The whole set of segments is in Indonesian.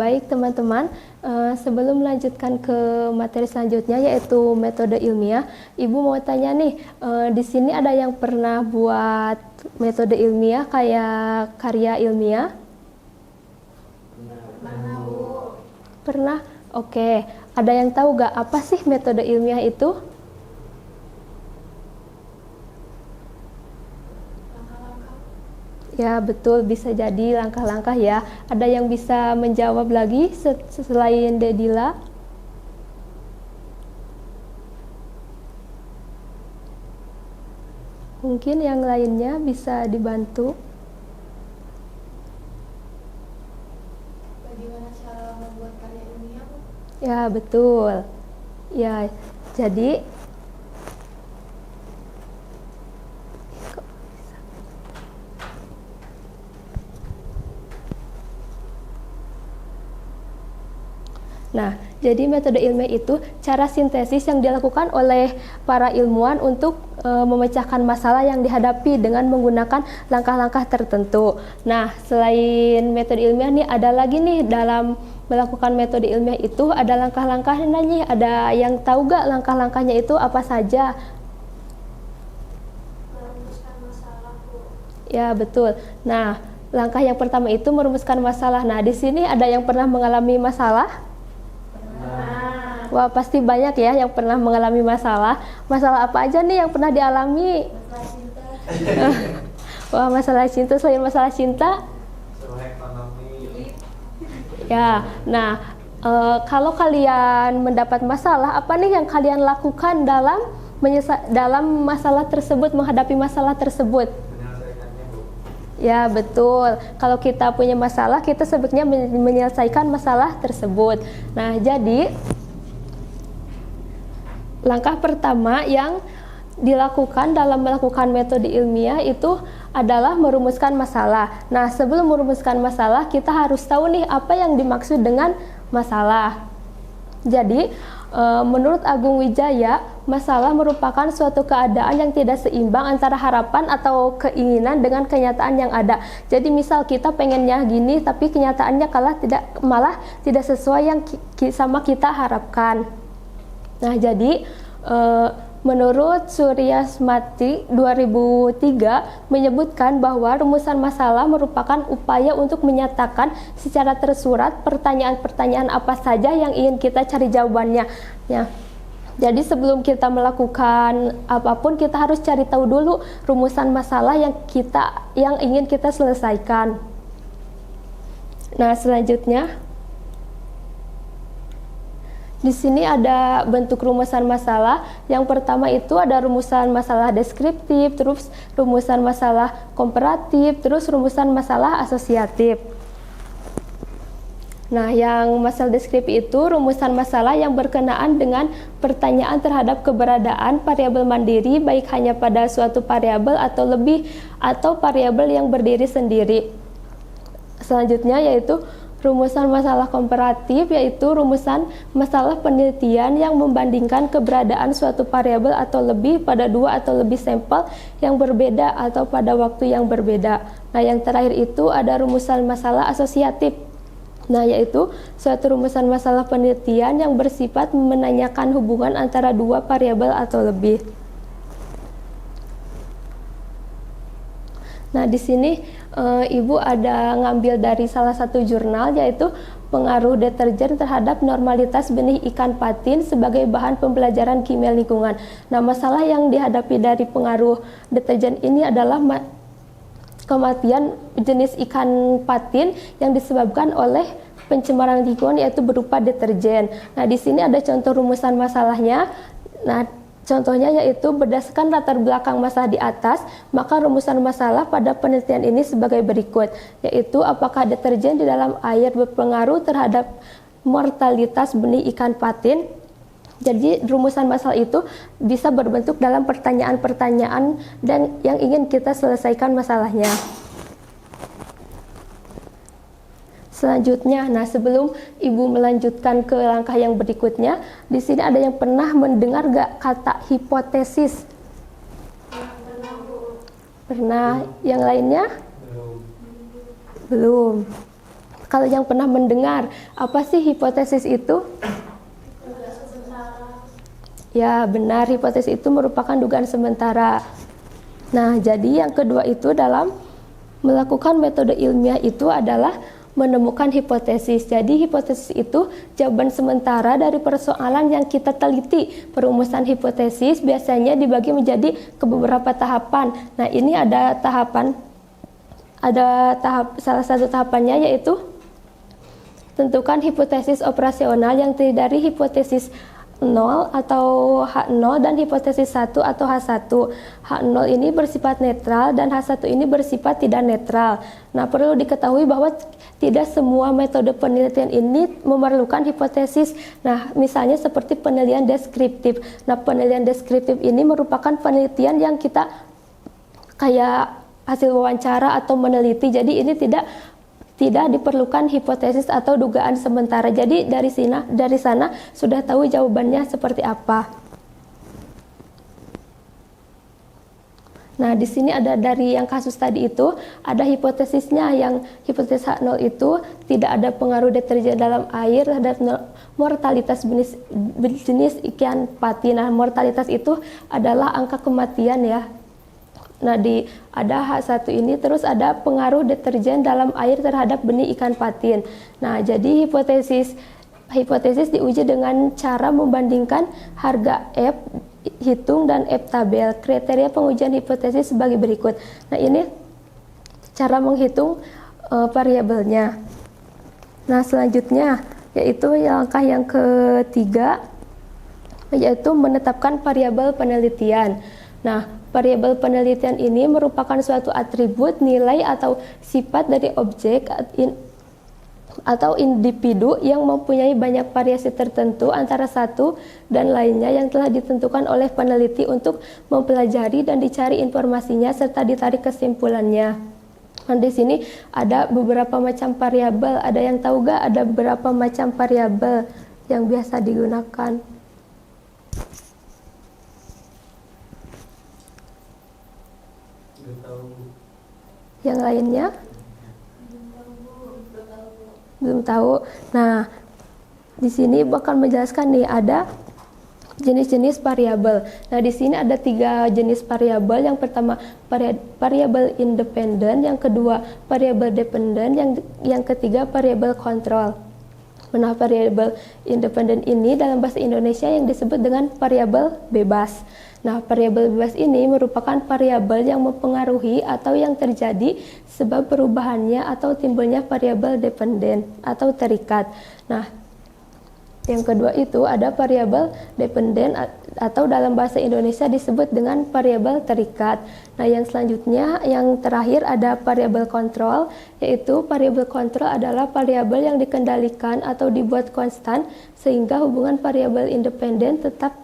baik teman-teman, sebelum melanjutkan ke materi selanjutnya yaitu metode ilmiah, Ibu mau tanya nih, di sini ada yang pernah buat metode ilmiah kayak karya ilmiah? Pernah, Bu. Pernah? Oke. Ada yang tahu gak apa sih metode ilmiah itu? Ya betul, bisa jadi langkah-langkah ya. Ada yang bisa menjawab lagi selain Dedila? Mungkin yang lainnya bisa dibantu. Bagaimana cara membuat karya ilmiah, Bu? Ya betul. Ya, jadi nah, jadi metode ilmiah itu cara sintesis yang dilakukan oleh para ilmuwan untuk memecahkan masalah yang dihadapi dengan menggunakan langkah-langkah tertentu. Nah, selain metode ilmiah nih ada lagi nih dalam melakukan metode ilmiah itu ada langkah-langkahnya nih. Ada yang tahu gak langkah-langkahnya itu apa saja? Merumuskan masalah, Bu. Ya, betul. Nah, langkah yang pertama itu merumuskan masalah. Nah, di sini ada yang pernah mengalami masalah? Wah, pasti banyak ya yang pernah mengalami masalah. Masalah apa aja nih yang pernah dialami? Masalah cinta. Wah, masalah cinta. Selain masalah cinta? Masalah ekonomi. Ya, nah kalau kalian mendapat masalah, apa nih yang kalian lakukan dalam masalah tersebut, menghadapi masalah tersebut? Menyelesaikannya, Bu. Ya betul, kalau kita punya masalah kita sebaiknya menyelesaikan masalah tersebut. Nah jadi langkah pertama yang dilakukan dalam melakukan metode ilmiah itu adalah merumuskan masalah. Nah sebelum merumuskan masalah kita harus tahu nih apa yang dimaksud dengan masalah. Jadi menurut Agung Wijaya, masalah merupakan suatu keadaan yang tidak seimbang antara harapan atau keinginan dengan kenyataan yang ada. Jadi misal kita pengennya gini, tapi kenyataannya malah tidak sesuai yang sama kita harapkan. Nah jadi menurut Suryasmati 2003 menyebutkan bahwa rumusan masalah merupakan upaya untuk menyatakan secara tersurat pertanyaan-pertanyaan apa saja yang ingin kita cari jawabannya. Ya. Jadi sebelum kita melakukan apapun kita harus cari tahu dulu rumusan masalah yang ingin kita selesaikan. Nah, selanjutnya di sini ada bentuk rumusan masalah. Yang pertama itu ada rumusan masalah deskriptif, terus rumusan masalah komparatif, terus rumusan masalah asosiatif. Nah, yang masalah deskriptif itu rumusan masalah yang berkenaan dengan pertanyaan terhadap keberadaan variabel mandiri baik hanya pada suatu variabel atau lebih atau variabel yang berdiri sendiri. Selanjutnya yaitu rumusan masalah komparatif, yaitu rumusan masalah penelitian yang membandingkan keberadaan suatu variabel atau lebih pada dua atau lebih sampel yang berbeda atau pada waktu yang berbeda. Nah, yang terakhir itu ada rumusan masalah asosiatif. Nah, yaitu suatu rumusan masalah penelitian yang bersifat menanyakan hubungan antara dua variabel atau lebih. Nah, di sini Ibu ada ngambil dari salah satu jurnal yaitu pengaruh deterjen terhadap normalitas benih ikan patin sebagai bahan pembelajaran kimia lingkungan. Nah, masalah yang dihadapi dari pengaruh deterjen ini adalah kematian jenis ikan patin yang disebabkan oleh pencemaran lingkungan yaitu berupa deterjen. Nah, di sini ada contoh rumusan masalahnya. Nah, contohnya yaitu berdasarkan latar belakang masalah di atas, maka rumusan masalah pada penelitian ini sebagai berikut, yaitu apakah deterjen di dalam air berpengaruh terhadap mortalitas benih ikan patin. Jadi rumusan masalah itu bisa berbentuk dalam pertanyaan-pertanyaan dan yang ingin kita selesaikan masalahnya. Selanjutnya, nah sebelum Ibu melanjutkan ke langkah yang berikutnya, di sini ada yang pernah mendengar gak kata hipotesis? Pernah, Bu. Pernah. Yang lainnya? Belum. Belum. Kalau yang pernah mendengar, apa sih hipotesis itu? Dugaan sementara. Ya, benar, hipotesis itu merupakan dugaan sementara. Nah, jadi yang kedua itu dalam melakukan metode ilmiah itu adalah menemukan hipotesis. Jadi hipotesis itu jawaban sementara dari persoalan yang kita teliti. Perumusan hipotesis biasanya dibagi menjadi ke beberapa tahapan. Nah, ini ada salah satu tahapannya yaitu tentukan hipotesis operasional yang terdiri dari hipotesis 0 atau H0 dan hipotesis 1 atau H1. H0 ini bersifat netral dan H1 ini bersifat tidak netral. Nah, perlu diketahui bahwa tidak semua metode penelitian ini memerlukan hipotesis. Nah, misalnya seperti penelitian deskriptif. Nah, penelitian deskriptif ini merupakan penelitian yang kita kayak hasil wawancara atau meneliti. Jadi ini tidak diperlukan hipotesis atau dugaan sementara. Jadi dari sana sudah tahu jawabannya seperti apa. Nah, di sini ada dari yang kasus tadi itu ada hipotesisnya, yang hipotesis H0 itu tidak ada pengaruh deterjen dalam air terhadap mortalitas jenis ikan pati. Nah, mortalitas itu adalah angka kematian ya. Nah, ada H1 ini terus ada pengaruh deterjen dalam air terhadap benih ikan patin. Nah, jadi hipotesis diuji dengan cara membandingkan harga F hitung dan F tabel. Kriteria pengujian hipotesis sebagai berikut. Nah, ini cara menghitung variabelnya. Nah, selanjutnya yaitu langkah yang ketiga, yaitu menetapkan variabel penelitian. Nah, variabel penelitian ini merupakan suatu atribut, nilai, atau sifat dari objek atau individu yang mempunyai banyak variasi tertentu antara satu dan lainnya yang telah ditentukan oleh peneliti untuk mempelajari dan dicari informasinya serta ditarik kesimpulannya. Nah, di sini ada beberapa macam variabel. Ada yang tahu gak ada beberapa macam variabel yang biasa digunakan? Yang lainnya? Belum tahu. Nah, di sini bakal menjelaskan nih ada jenis-jenis variabel. Nah, di sini ada 3 jenis variabel. Yang pertama variabel independen, yang kedua variabel dependen, yang ketiga variabel kontrol. Nah, variabel independen ini dalam bahasa Indonesia yang disebut dengan variabel bebas. Nah, variabel bebas ini merupakan variabel yang mempengaruhi atau yang terjadi sebab perubahannya atau timbulnya variabel dependen atau terikat. Nah, yang kedua itu ada variabel dependen atau dalam bahasa Indonesia disebut dengan variabel terikat. Nah, yang selanjutnya, yang terakhir ada variabel kontrol, yaitu variabel kontrol adalah variabel yang dikendalikan atau dibuat konstan sehingga hubungan variabel independen tetap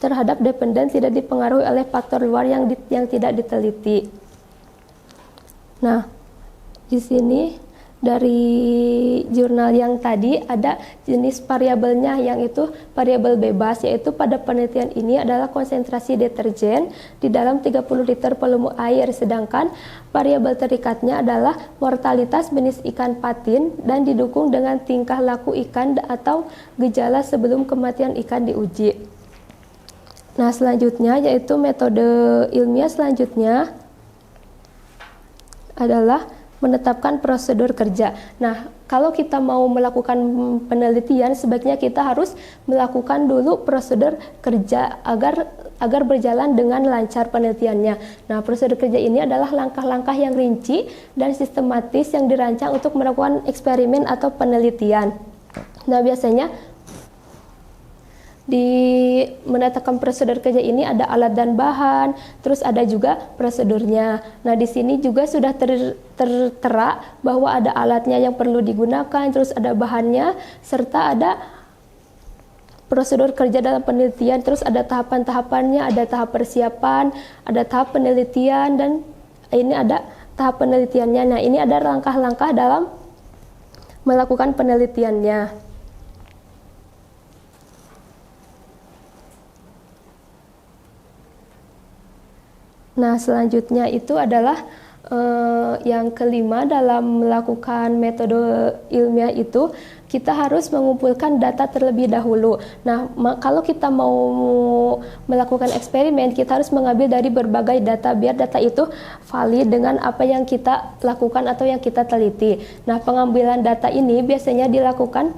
terhadap dependen tidak dipengaruhi oleh faktor luar yang tidak diteliti. Nah, di sini dari jurnal yang tadi ada jenis variabelnya, yang itu variabel bebas, yaitu pada penelitian ini adalah konsentrasi deterjen di dalam 30 liter volume air, sedangkan variabel terikatnya adalah mortalitas jenis ikan patin dan didukung dengan tingkah laku ikan atau gejala sebelum kematian ikan diuji. Nah, selanjutnya yaitu metode ilmiah selanjutnya adalah menetapkan prosedur kerja. Nah, kalau kita mau melakukan penelitian, sebaiknya kita harus melakukan dulu prosedur kerja agar berjalan dengan lancar penelitiannya. Nah, prosedur kerja ini adalah langkah-langkah yang rinci dan sistematis yang dirancang untuk melakukan eksperimen atau penelitian. Nah, biasanya di menetapkan prosedur kerja ini ada alat dan bahan, terus ada juga prosedurnya. Nah, di sini juga sudah tertera bahwa ada alatnya yang perlu digunakan, terus ada bahannya, serta ada prosedur kerja dalam penelitian, terus ada tahapan-tahapannya, ada tahap persiapan, ada tahap penelitian, dan ini ada tahap penelitiannya. Nah, ini ada langkah-langkah dalam melakukan penelitiannya. Nah, selanjutnya itu adalah yang kelima, dalam melakukan metode ilmiah itu kita harus mengumpulkan data terlebih dahulu. Nah, kalau kita mau melakukan eksperimen, kita harus mengambil dari berbagai data biar data itu valid dengan apa yang kita lakukan atau yang kita teliti. Nah, pengambilan data ini biasanya dilakukan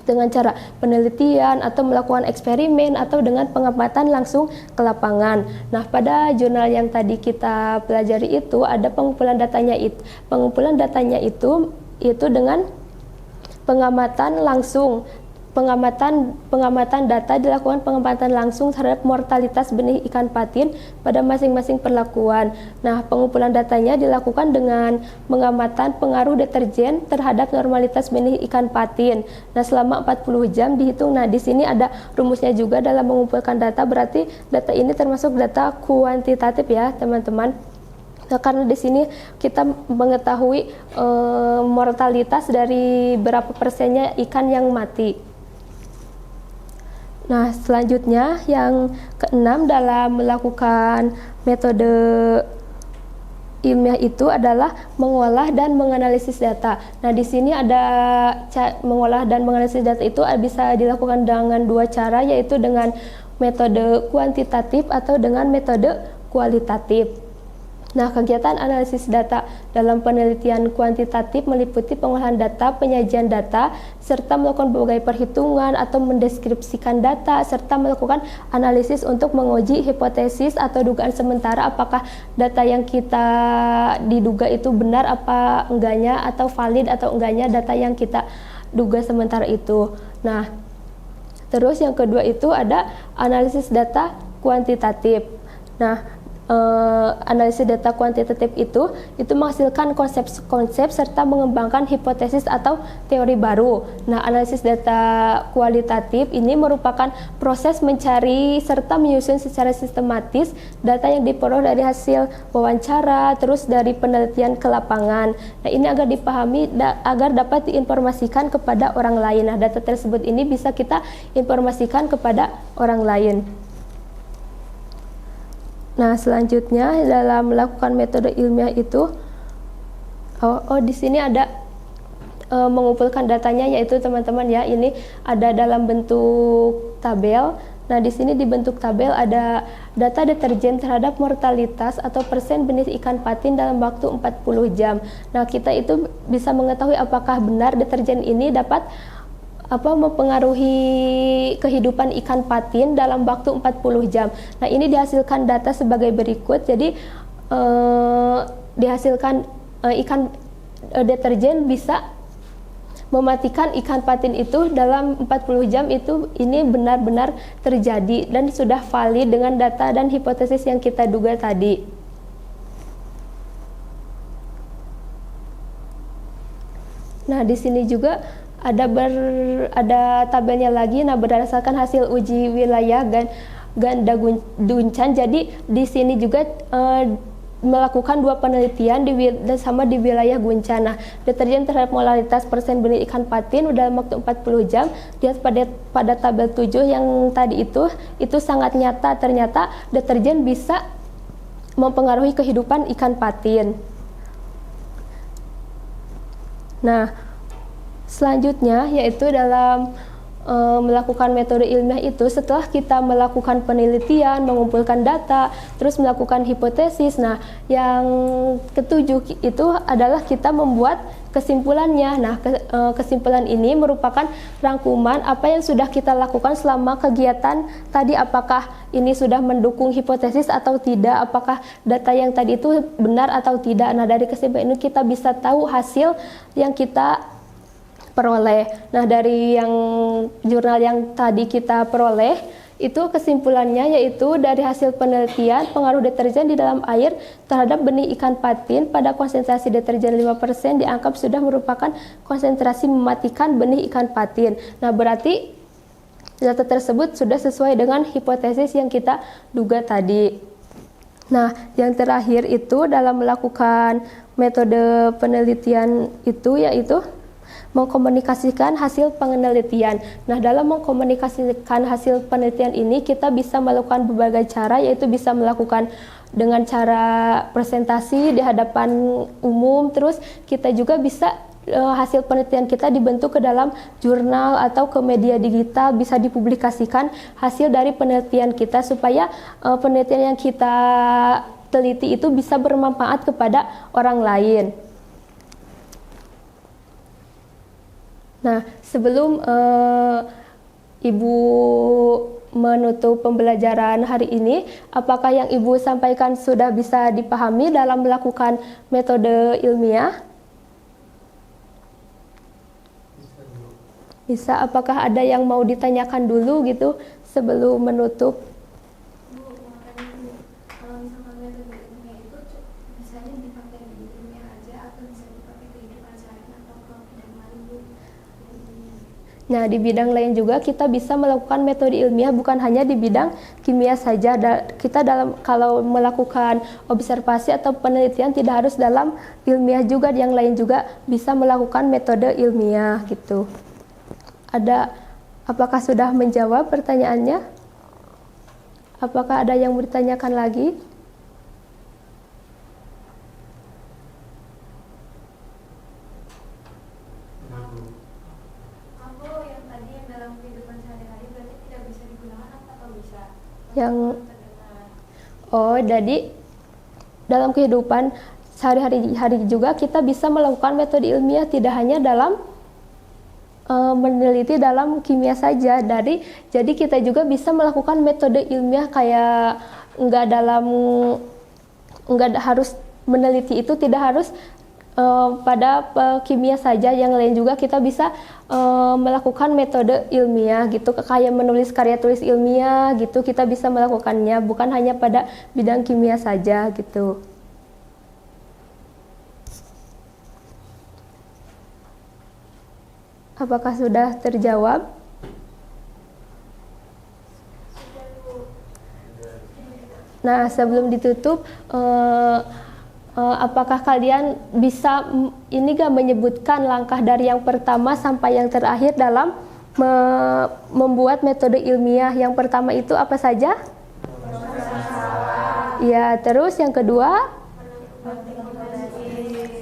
dengan cara penelitian atau melakukan eksperimen atau dengan pengamatan langsung ke lapangan. Nah, pada jurnal yang tadi kita pelajari itu ada pengumpulan datanya itu dengan pengamatan langsung. Pengamatan data dilakukan pengamatan langsung terhadap mortalitas benih ikan patin pada masing-masing perlakuan. Nah, pengumpulan datanya dilakukan dengan pengamatan pengaruh deterjen terhadap normalitas benih ikan patin. Nah, selama 40 jam dihitung. Nah, di sini ada rumusnya juga dalam mengumpulkan data, berarti data ini termasuk data kuantitatif ya, teman-teman. Nah, karena di sini kita mengetahui mortalitas dari berapa persennya ikan yang mati. Nah, selanjutnya yang keenam dalam melakukan metode ilmiah itu adalah mengolah dan menganalisis data. Nah, di sini ada mengolah dan menganalisis data itu bisa dilakukan dengan dua cara, yaitu dengan metode kuantitatif atau dengan metode kualitatif. Nah, kegiatan analisis data dalam penelitian kuantitatif meliputi pengolahan data, penyajian data, serta melakukan berbagai perhitungan atau mendeskripsikan data, serta melakukan analisis untuk menguji hipotesis atau dugaan sementara apakah data yang kita diduga itu benar apa enggaknya, atau valid atau enggaknya data yang kita duga sementara itu. Nah, terus yang kedua itu ada analisis data kuantitatif. Nah, analisis data kuantitatif itu menghasilkan konsep-konsep serta mengembangkan hipotesis atau teori baru. Nah, analisis data kualitatif ini merupakan proses mencari serta menyusun secara sistematis data yang diperoleh dari hasil wawancara, terus dari penelitian ke lapangan. Nah, ini agar dipahami agar dapat diinformasikan kepada orang lain. Nah, data tersebut ini bisa kita informasikan kepada orang lain. Nah, selanjutnya dalam melakukan metode ilmiah itu, di sini ada mengumpulkan datanya, yaitu teman-teman ya, ini ada dalam bentuk tabel. Nah, di sini di bentuk tabel ada data deterjen terhadap mortalitas atau persen benih ikan patin dalam waktu 40 jam. Nah, kita itu bisa mengetahui apakah benar deterjen ini dapat mempengaruhi kehidupan ikan patin dalam waktu 40 jam. Nah, ini dihasilkan data sebagai berikut. Jadi dihasilkan deterjen bisa mematikan ikan patin itu dalam 40 jam ini benar-benar terjadi dan sudah valid dengan data dan hipotesis yang kita duga tadi. Nah, di sini juga ada tabelnya lagi. Nah, berdasarkan hasil uji wilayah ganda Duncan, jadi di sini juga melakukan dua penelitian di wilayah Guncan. Nah, deterjen terhadap mortalitas persen benih ikan patin dalam waktu 40 jam lihat pada tabel 7 yang tadi itu sangat nyata, ternyata deterjen bisa mempengaruhi kehidupan ikan patin. Nah, selanjutnya yaitu dalam melakukan metode ilmiah itu, setelah kita melakukan penelitian, mengumpulkan data, terus melakukan hipotesis. Nah, yang ketujuh itu adalah kita membuat kesimpulannya. Nah, kesimpulan ini merupakan rangkuman apa yang sudah kita lakukan selama kegiatan tadi, apakah ini sudah mendukung hipotesis atau tidak, apakah data yang tadi itu benar atau tidak. Nah, dari kesimpulan ini kita bisa tahu hasil yang kita peroleh. Nah, dari yang jurnal yang tadi kita peroleh itu kesimpulannya yaitu dari hasil penelitian pengaruh deterjen di dalam air terhadap benih ikan patin pada konsentrasi deterjen 5% dianggap sudah merupakan konsentrasi mematikan benih ikan patin. Nah, berarti data tersebut sudah sesuai dengan hipotesis yang kita duga tadi. Nah, yang terakhir itu dalam melakukan metode penelitian itu yaitu mengkomunikasikan hasil penelitian. Nah, dalam mengkomunikasikan hasil penelitian ini kita bisa melakukan berbagai cara, yaitu bisa melakukan dengan cara presentasi di hadapan umum. Terus kita juga bisa hasil penelitian kita dibentuk ke dalam jurnal atau ke media digital, bisa dipublikasikan hasil dari penelitian kita supaya penelitian yang kita teliti itu bisa bermanfaat kepada orang lain. Nah, sebelum Ibu menutup pembelajaran hari ini, apakah yang Ibu sampaikan sudah bisa dipahami dalam melakukan metode ilmiah? Bisa, apakah ada yang mau ditanyakan dulu gitu sebelum menutup? Bu, makanya Bu, kalau misalkan metode ilmiah itu bisanya dipakai di ilmiah aja atau bisa dipakai kehidupan sehari atau ke bidang lain Bu? Nah, di bidang lain juga kita bisa melakukan metode ilmiah, bukan hanya di bidang kimia saja. Kita kalau melakukan observasi atau penelitian tidak harus dalam ilmiah juga, yang lain juga bisa melakukan metode ilmiah gitu. Apakah sudah menjawab pertanyaannya? Apakah ada yang bertanyakan lagi? Aku yang tadi yang dalam kehidupan sehari-hari berarti tidak bisa digunakan atau bisa? Jadi dalam kehidupan sehari-hari juga kita bisa melakukan metode ilmiah, tidak hanya dalam meneliti dalam kimia saja. Jadi kita juga bisa melakukan metode ilmiah kayak nggak harus meneliti itu, tidak harus pada kimia saja, yang lain juga kita bisa melakukan metode ilmiah gitu, kayak menulis karya tulis ilmiah gitu, kita bisa melakukannya bukan hanya pada bidang kimia saja gitu. Apakah sudah terjawab? Nah, sebelum ditutup, apakah kalian bisa menyebutkan langkah dari yang pertama sampai yang terakhir dalam membuat metode ilmiah? Yang pertama itu apa saja? Ya, terus yang kedua?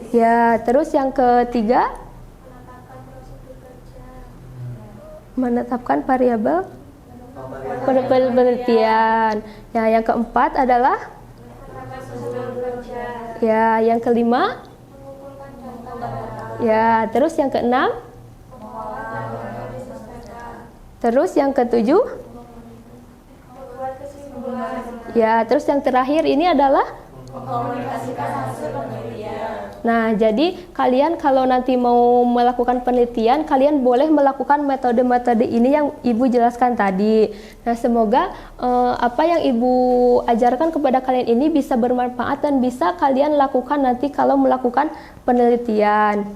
Ya, terus yang ketiga? Menetapkan variabel penelitian. Ya, yang keempat adalah? Ya, yang kelima? Ya, terus yang keenam? Terus yang ketujuh? Ya, terus yang terakhir ini adalah? Nah, jadi kalian kalau nanti mau melakukan penelitian, kalian boleh melakukan metode-metode ini yang Ibu jelaskan tadi. Nah, semoga apa yang Ibu ajarkan kepada kalian ini bisa bermanfaat dan bisa kalian lakukan nanti kalau melakukan penelitian.